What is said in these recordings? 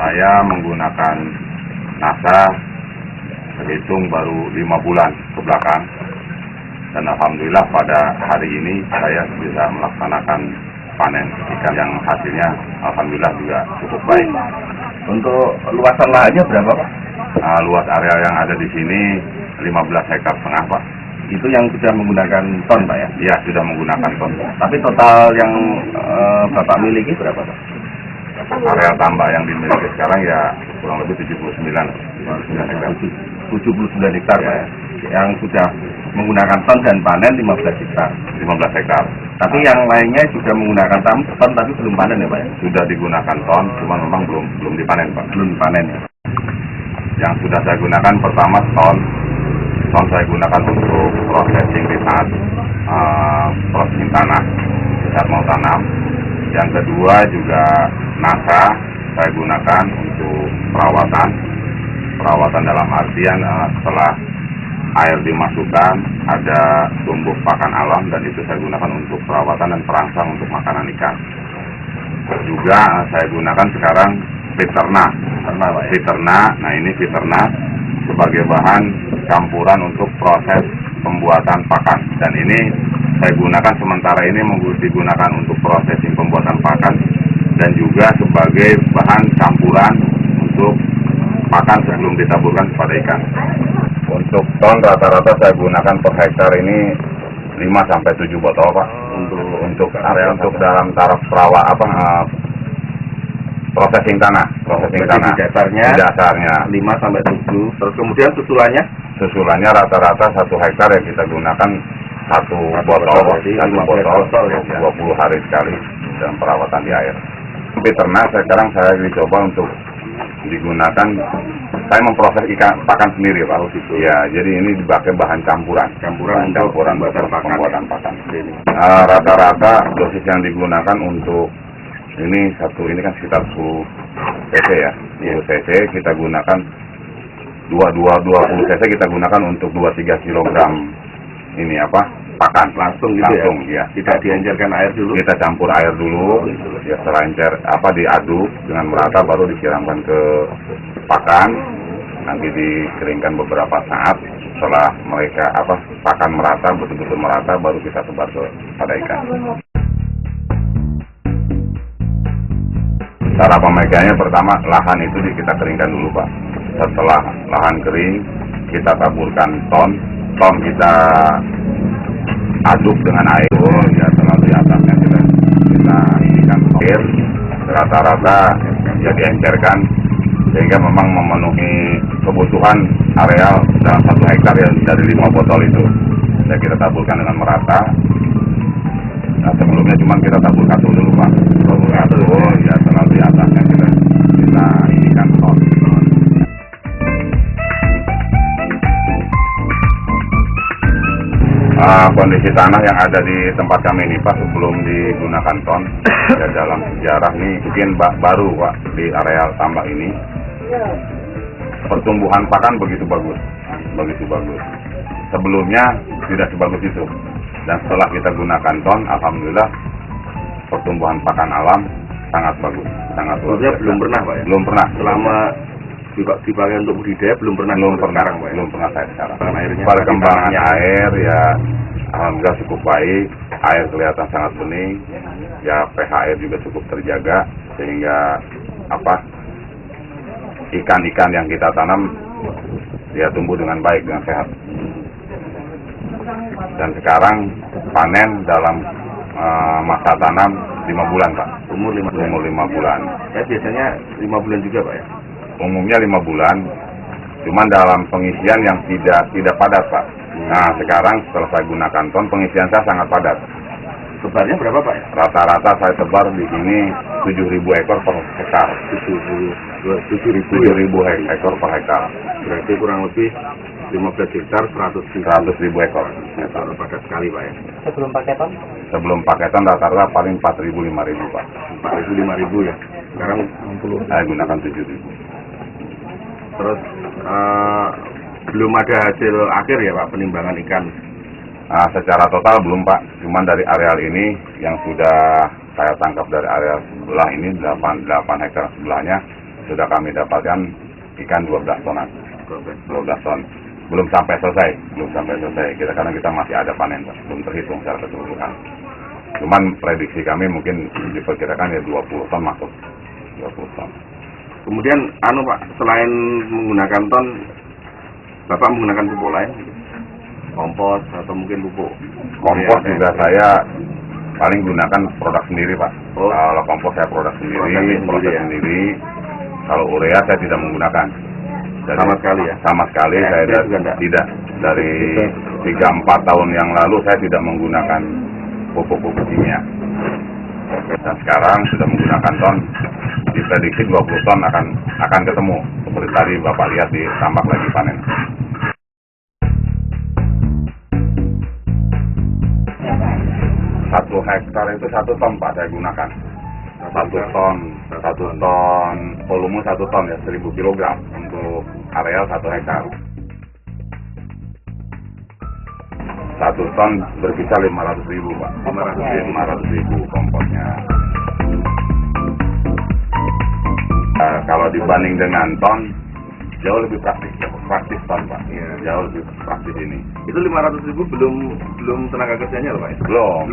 Saya menggunakan NASA terhitung baru 5 bulan ke belakang, dan alhamdulillah pada hari ini saya bisa melaksanakan panen ikan yang hasilnya alhamdulillah juga cukup baik. Untuk luasan lahannya berapa, Pak? Luas area yang ada di sini 15 hektar setengah, Pak. Itu yang sudah menggunakan ton, Pak ya? Iya, sudah menggunakan ton. Tapi total yang Bapak miliki berapa, Pak? Area tambak yang dimiliki sekarang ya kurang lebih 79 hektar. 79 hektar, Pak ya? Yang sudah menggunakan ton dan panen 15 hektar. 15 hektar. Tapi yang lainnya sudah menggunakan ton tapi belum panen ya, Pak ya? Sudah digunakan ton, cuma memang belum dipanen, Pak. Belum panen ya? Yang sudah saya gunakan pertama ton saya gunakan untuk processing di saat processing tanah, di saat mau tanam. Yang kedua juga NASA saya gunakan untuk perawatan dalam artian setelah air dimasukkan ada tumbuh pakan alam, dan itu saya gunakan untuk perawatan dan perangsang untuk makanan ikan. Juga saya gunakan sekarang Fiterna. Nah ini Fiterna sebagai bahan campuran untuk proses pembuatan pakan, dan ini saya gunakan sementara ini digunakan untuk prosesing pembuatan pakan dan juga sebagai bahan campuran untuk pakan sebelum ditaburkan kepada ikan. Untuk ton rata-rata saya gunakan per hektar ini 5-7 botol, Pak. Untuk area untuk dalam taraf processing tanah. Di dasarnya 5-7. Terus kemudian susulannya rata-rata 1 hektar yang kita gunakan 1 botol, 20 hari sekali dalam perawatan di air. Fiterna sekarang saya dicoba untuk digunakan, saya memproses ikan pakan sendiri, Pak. Ya, jadi ini dipakai bahan campuran untuk pembuatan pakan. Rata-rata dosis yang digunakan untuk ini kan sekitar 10 cc ya. 10 cc kita gunakan 20 cc kita gunakan untuk 2-3 kilogram ini pakan langsung ya. Tidak diencerkan air dulu. Kita campur air dulu, ya setelah diaduk dengan merata baru disiramkan ke pakan. Nanti dikeringkan beberapa saat. Setelah mereka pakan merata, betul-betul merata, baru kita sebar pada ikan. Cara pemegangnya pertama lahan itu kita keringkan dulu, Pak. Setelah lahan kering, kita taburkan ton kita aduk dengan air, ya selalu di atasnya kita isikan air, rata-rata ya diencerkan sehingga memang memenuhi kebutuhan areal dalam 1 hektar yang dari 5 botol itu. Dan kita taburkan dengan merata. Nah, sebelumnya cuma kita tabur katul dulu, Pak. Tabur katul, ya selalu di atasnya kita isikan ton. Kondisi tanah yang ada di tempat kami ini, Pak, sebelum digunakan ton, ya dalam sejarah ini mungkin baru, Pak, di areal tambak ini pertumbuhan pakan begitu bagus. Sebelumnya tidak sebagus itu, dan setelah kita gunakan ton, alhamdulillah pertumbuhan pakan alam sangat bagus. Belum pernah, Pak ya? Belum pernah. Selama dipakai untuk budidaya belum pernah saya sekarang. Perkembangan air ya alhamdulillah cukup baik, air kelihatan sangat bening, ya pH air juga cukup terjaga sehingga ikan-ikan yang kita tanam ya tumbuh dengan baik, dengan sehat. Dan sekarang panen dalam masa tanam 5 bulan, Pak. Umur 5 bulan. Ya biasanya 5 bulan juga, Pak ya. Umumnya 5 bulan, cuman dalam pengisian yang tidak padat, Pak. Nah, sekarang setelah saya gunakan ton, pengisian saya sangat padat. Sebarnya berapa, Pak? Rata-rata saya sebar di sini 7.000 ekor per hektar. 7.000 ekor per hektar. Berarti kurang lebih 15 hektar 100.000 ekor. Padat sekali, Pak ya. Sebelum pakai ton rata-rata paling 4.000-5.000, Pak. 4.000-5.000 ya. Sekarang 60. Saya gunakan 7.000. Terus belum ada hasil akhir ya, Pak, penimbangan ikan? Secara total belum, Pak. Cuman dari areal ini yang sudah saya tangkap dari areal sebelah ini 8 hektar sebelahnya, sudah kami dapatkan ikan 12 tonan. 12 ton. Belum sampai selesai. Karena kita masih ada panen, Pak. Belum terhitung secara keseluruhan. Cuman prediksi kami mungkin diperkirakan ya 20 ton masuk. 20 ton. Kemudian Pak, selain menggunakan ton, Bapak menggunakan pupuk lain? Kompos atau mungkin pupuk? Kompos juga saya paling gunakan produk sendiri, Pak. Oh. Kalau kompos saya produk sendiri, proses sendiri. Kalau urea saya tidak menggunakan. Sama sekali ya? Sama sekali saya tidak. Dari 3-4 tahun yang lalu saya tidak menggunakan pupuk-pupuk kimia. Dan sekarang sudah menggunakan ton. Diprediksi 20 ton akan ketemu. Seperti tadi Bapak lihat di tambak lagi panen. Satu hektar itu 1 ton, Pak, saya gunakan. 1 ton, volume 1 ton ya, 1000 kg untuk areal 1 hektar. 1 ton berkisar 500.000, Pak. 500.000 komposnya. Kalau dibanding dengan ton, jauh lebih praktis ton, Pak. Jauh lebih praktis ini. Itu 500.000 belum tenaga kerjanya loh, Pak? Belum.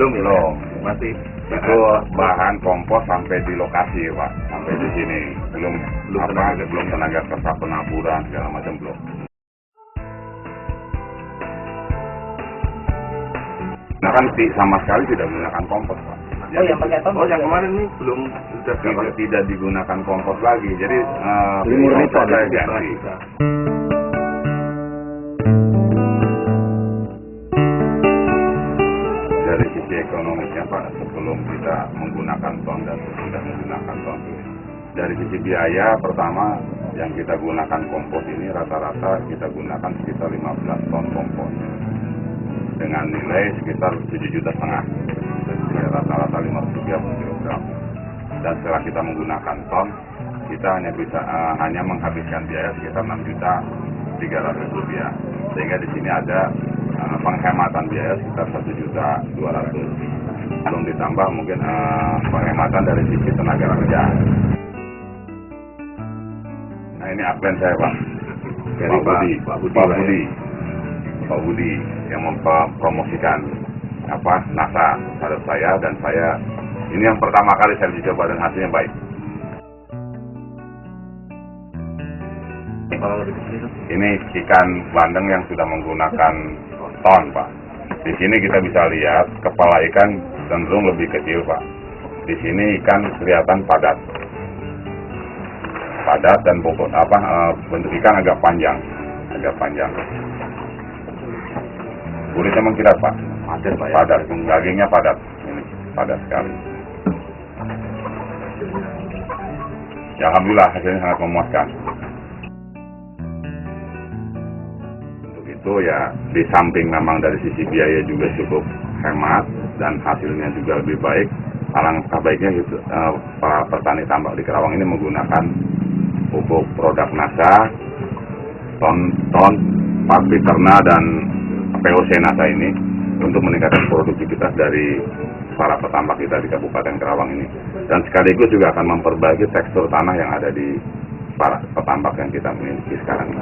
Masih Itu bahan kompos sampai di lokasi, Pak. Sampai di sini. Belum tenaga kerja penaburan segala macam belum. Nah kan sama sekali tidak menggunakan kompos, Pak. Yang pakai ton? Yang kemarin ini belum tidak digunakan kompos lagi. Jadi murni ton saya ya? ganti. Dari sisi ekonomisnya, Pak, sebelum kita menggunakan ton dan sudah menggunakan ton, dari sisi biaya, pertama yang kita gunakan kompos ini rata-rata kita gunakan sekitar 15 ton kompos dengan nilai sekitar 7,5 juta, rata-rata 500 rupiah per kilogram. Dan setelah kita menggunakan ton, kita hanya menghabiskan biaya sekitar 6.300.000 rupiah. Sehingga di sini ada penghematan biaya sekitar 1.200.000. Belum ditambah mungkin penghematan dari sisi tenaga kerja. Nah ini upline saya, Pak. Dari Pak Budi yang mempromosikan NASA terhadap saya, dan saya ini yang pertama kali saya dicoba dan hasilnya baik. Ini ikan bandeng yang sudah menggunakan ton, Pak. Di sini kita bisa lihat kepala ikan cenderung lebih kecil, Pak. Di sini ikan kelihatan padat dan bentuk ikan agak panjang. Kulitnya mengkilat, Pak. Padat, dagingnya padat. Ini padat sekali. Ya, alhamdulillah hasilnya sangat memuaskan. Untuk itu ya, di samping memang dari sisi biaya juga cukup hemat dan hasilnya juga lebih baik. Alangkah baiknya gitu, para petani tambak di Karawang ini menggunakan pupuk produk NASA, ton, pabrik ternak dan POC NASA ini untuk meningkatkan produktivitas dari para petambak kita di Kabupaten Karawang ini, dan sekaligus juga akan memperbaiki tekstur tanah yang ada di para petambak yang kita miliki sekarang ini.